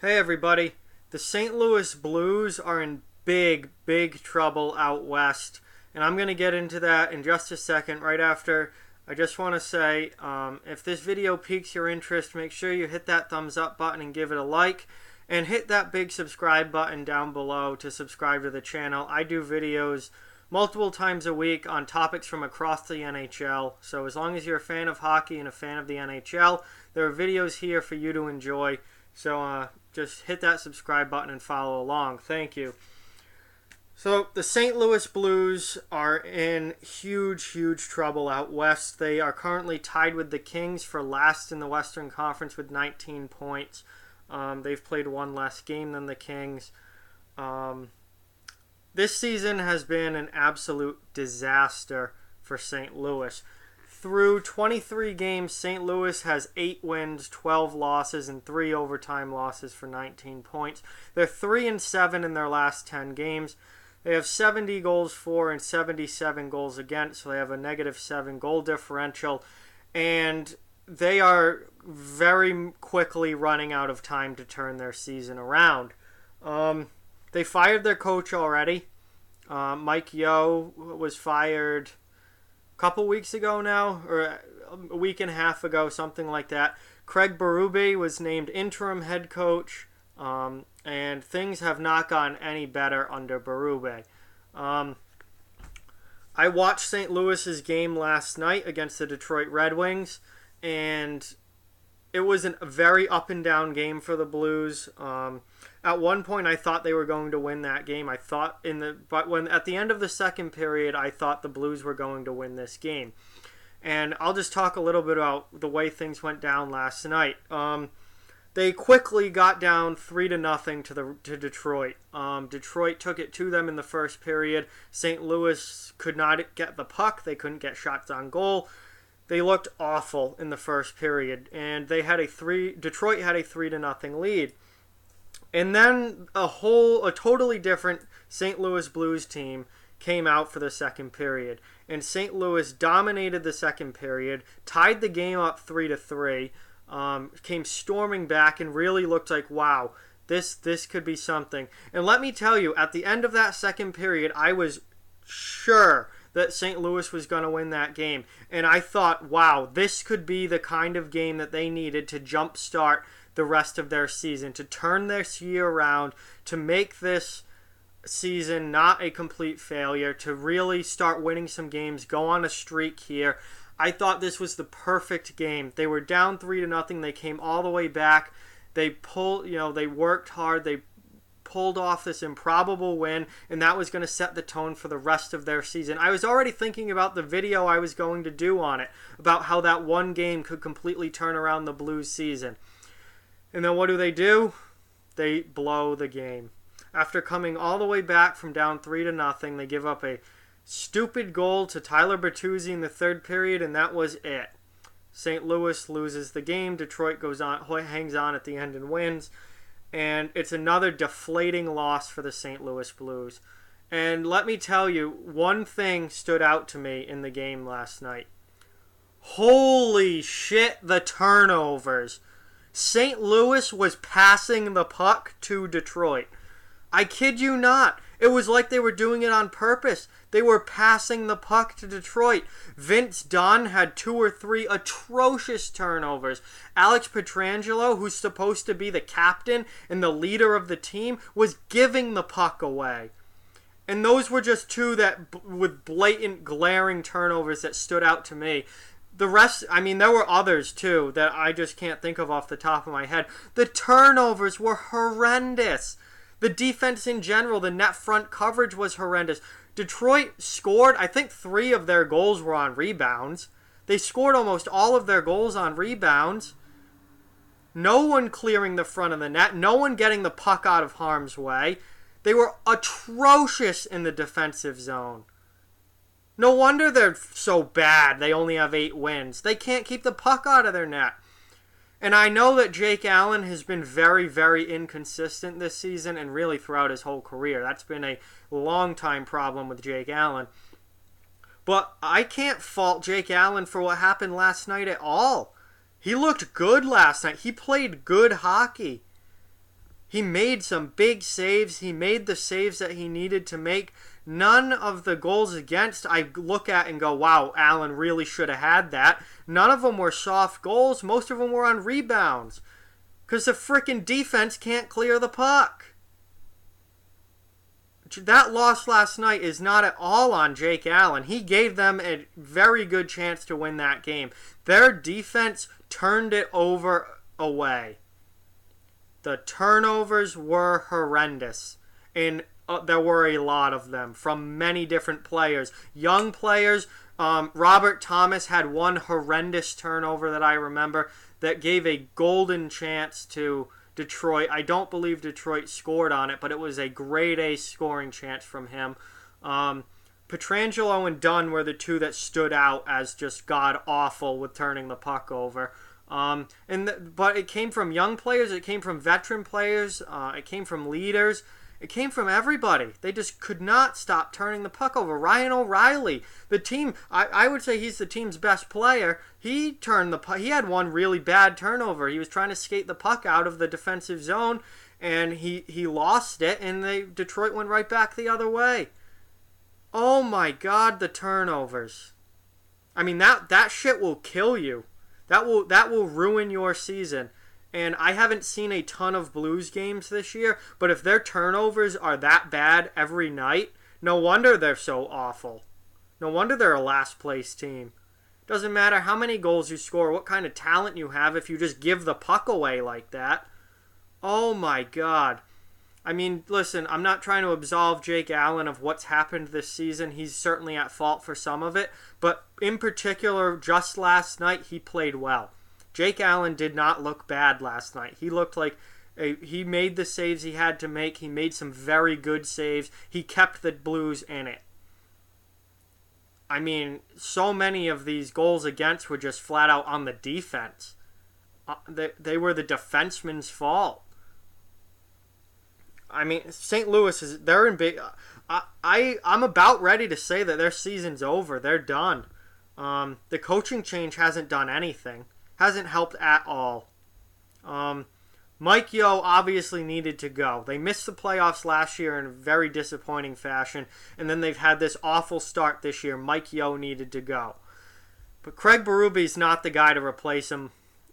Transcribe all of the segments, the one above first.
Hey everybody, the St. Louis Blues are in big trouble out west, and I'm going to get into that in just a second right after. I just want to say, if this video piques your interest, make sure you hit that thumbs up button and give it a like, and hit that big subscribe button down below to subscribe to the channel. I do videos multiple times a week on topics from across the NHL, so as long as you're a fan of hockey and a fan of the NHL, there are videos here for you to enjoy. So just hit that subscribe button and follow along. Thank you. So the St. Louis Blues are in huge trouble out west. They are currently tied with the Kings for last in the Western Conference with 19 points. They've played one less game than the Kings. This season has been an absolute disaster for St. Louis. Through 23 games, St. Louis has 8 wins, 12 losses, and 3 overtime losses for 19 points. They're 3-7 in their last 10 games. They have 70 goals for and 77 goals against, so they have a -7 goal differential. And they are very quickly running out of time to turn their season around. They fired their coach already. Mike Yeo was fired couple weeks ago now, or a week and a half ago, something like that. Craig Berube was named interim head coach, and things have not gotten any better under Berube. I watched St. Louis's game last night against the Detroit Red Wings, and it was a very up and down game for the Blues. At one point, I thought they were going to win that game. At the end of the second period, I thought the Blues were going to win this game. And I'll just talk a little bit about the way things went down last night. They quickly got down 3-0 to Detroit. Detroit took it to them in the first period. St. Louis could not get the puck. They couldn't get shots on goal. They looked awful in the first period, and Detroit had a 3-0 lead. And then a totally different St. Louis Blues team came out for the second period. And St. Louis dominated the second period, tied the game up 3-3, came storming back and really looked like, wow, this could be something. And let me tell you, at the end of that second period, I was sure that St. Louis was going to win that game. And I thought, wow, this could be the kind of game that they needed to jumpstart the rest of their season, to turn this year around, to make this season not a complete failure, to really start winning some games, go on a streak here. I thought this was the perfect game. They were down 3-0. They came all the way back. They worked hard. They pulled off this improbable win, and that was going to set the tone for the rest of their season. I was already thinking about the video I was going to do on it, about how that one game could completely turn around the Blues season. And then what do? They blow the game. After coming all the way back from down 3-0, they give up a stupid goal to Tyler Bertuzzi in the third period, and that was it. St. Louis loses the game. Detroit hangs on at the end and wins. And it's another deflating loss for the St. Louis Blues. And let me tell you, one thing stood out to me in the game last night. Holy shit, the turnovers. St. Louis was passing the puck to Detroit. I kid you not. It was like they were doing it on purpose. They were passing the puck to Detroit. Vince Dunn had 2 or 3 atrocious turnovers. Alex Pietrangelo, who's supposed to be the captain and the leader of the team, was giving the puck away. And those were just 2 with blatant, glaring turnovers that stood out to me. The rest, there were others too that I just can't think of off the top of my head. The turnovers were horrendous. The defense in general, the net front coverage was horrendous. Detroit scored, I think 3 of their goals were on rebounds. They scored almost all of their goals on rebounds. No one clearing the front of the net. No one getting the puck out of harm's way. They were atrocious in the defensive zone. No wonder they're so bad. They only have 8 wins. They can't keep the puck out of their net. And I know that Jake Allen has been very inconsistent this season and really throughout his whole career. That's been a long-time problem with Jake Allen. But I can't fault Jake Allen for what happened last night at all. He looked good last night. He played good hockey. He made some big saves. He made the saves that he needed to make. None of the goals against I look at and go, wow, Allen really should have had that. None of them were soft goals. Most of them were on rebounds. Because the frickin' defense can't clear the puck. That loss last night is not at all on Jake Allen. He gave them a very good chance to win that game. Their defense turned it over away. The turnovers were horrendous. And there were a lot of them from many different players. Young players. Robert Thomas had one horrendous turnover that I remember that gave a golden chance to Detroit. I don't believe Detroit scored on it, but it was a grade A scoring chance from him. Pietrangelo and Dunn were the two that stood out as just god-awful with turning the puck over. But it came from young players, it came from veteran players, it came from leaders. It came from everybody. They just could not stop turning the puck over. Ryan O'Reilly, the team, I would say he's the team's best player. He turned the puck. He had one really bad turnover. He was trying to skate the puck out of the defensive zone, and he lost it, and Detroit went right back the other way. Oh my God, the turnovers. I mean, that shit will kill you. That will ruin your season. And I haven't seen a ton of Blues games this year, but if their turnovers are that bad every night, no wonder they're so awful. No wonder they're a last place team. Doesn't matter how many goals you score, what kind of talent you have if you just give the puck away like that. Oh my God. I mean, listen, I'm not trying to absolve Jake Allen of what's happened this season. He's certainly at fault for some of it, but in particular, just last night, he played well. Jake Allen did not look bad last night. He looked like he made the saves he had to make. He made some very good saves. He kept the Blues in it. I mean, so many of these goals against were just flat out on the defense. They were the defenseman's fault. I mean, St. Louis they're in big. I'm about ready to say that their season's over. They're done. The coaching change hasn't done anything. Hasn't helped at all. Mike Yeo obviously needed to go. They missed the playoffs last year in a very disappointing fashion, and then they've had this awful start this year. Mike Yeo needed to go. But Craig Berube's not the guy to replace him.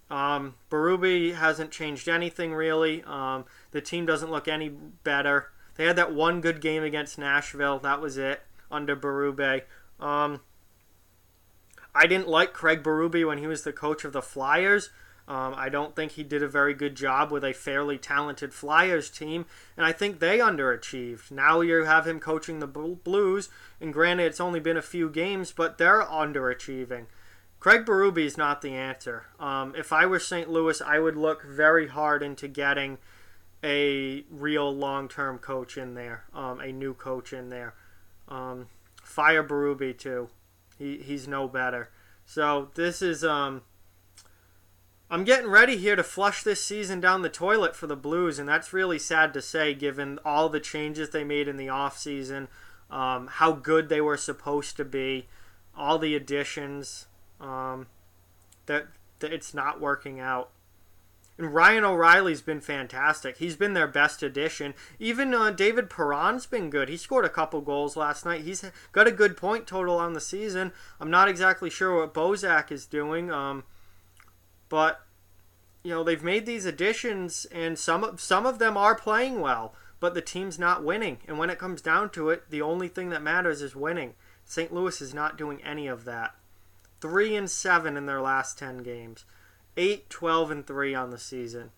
Berube hasn't changed anything really. The team doesn't look any better. They had that one good game against Nashville. That was it under Berube. I didn't like Craig Berube when he was the coach of the Flyers. I don't think he did a very good job with a fairly talented Flyers team, and I think they underachieved. Now you have him coaching the Blues, and granted it's only been a few games, but they're underachieving. Craig Berube is not the answer. If I were St. Louis, I would look very hard into getting a real long-term coach in there, a new coach in there. Fire Berube too. He's no better. So this is I'm getting ready here to flush this season down the toilet for the Blues, and that's really sad to say given all the changes they made in the offseason, how good they were supposed to be, all the additions, that it's not working out. And Ryan O'Reilly's been fantastic. He's been their best addition. Even David Perron's been good. He scored a couple goals last night. He's got a good point total on the season. I'm not exactly sure what Bozak is doing, but you know they've made these additions, and some of them are playing well, but the team's not winning. And when it comes down to it, the only thing that matters is winning. St. Louis is not doing any of that. 3-7 in their last 10 games. 8-12-3 on the season.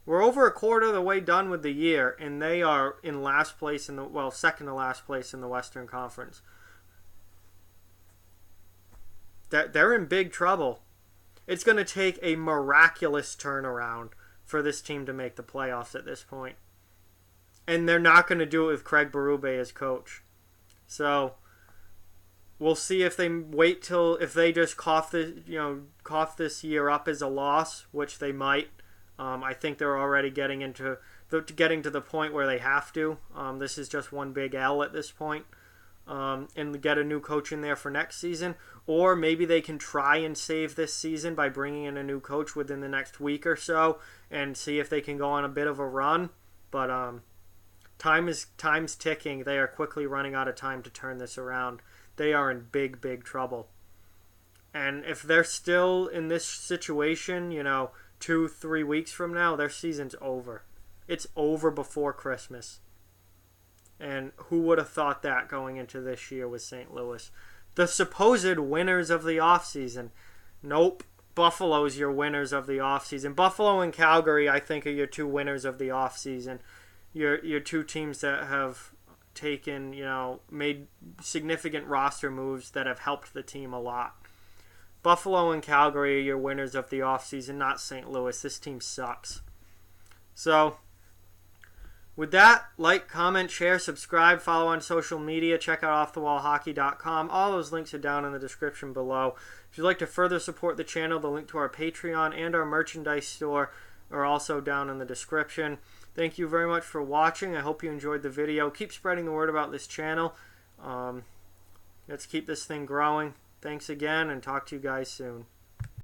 We're over a quarter of the way done with the year, and they are in last place second to last place in the Western Conference. They're in big trouble. It's going to take a miraculous turnaround for this team to make the playoffs at this point. And they're not going to do it with Craig Berube as coach. So we'll see if they if they just cough this year up as a loss, which they might. I think they're already getting to the point where they have to. This is just one big L at this point. and get a new coach in there for next season. Or maybe they can try and save this season by bringing in a new coach within the next week or so and see if they can go on a bit of a run. But time's ticking. They are quickly running out of time to turn this around. They are in big, big trouble. And if they're still in this situation, 2-3 weeks from now, their season's over. It's over before Christmas. And who would have thought that going into this year with St. Louis? The supposed winners of the offseason. Nope. Buffalo's your winners of the offseason. Buffalo and Calgary, I think, are your two winners of the offseason. Your two teams that have taken, made significant roster moves that have helped the team a lot. Buffalo and Calgary are your winners of the offseason, not St. Louis. This team sucks. So, with that, like, comment, share, subscribe, follow on social media, check out offthewallhockey.com. All those links are down in the description below. If you'd like to further support the channel, the link to our Patreon and our merchandise store are also down in the description. Thank you very much for watching. I hope you enjoyed the video. Keep spreading the word about this channel. Let's keep this thing growing. Thanks again, and talk to you guys soon.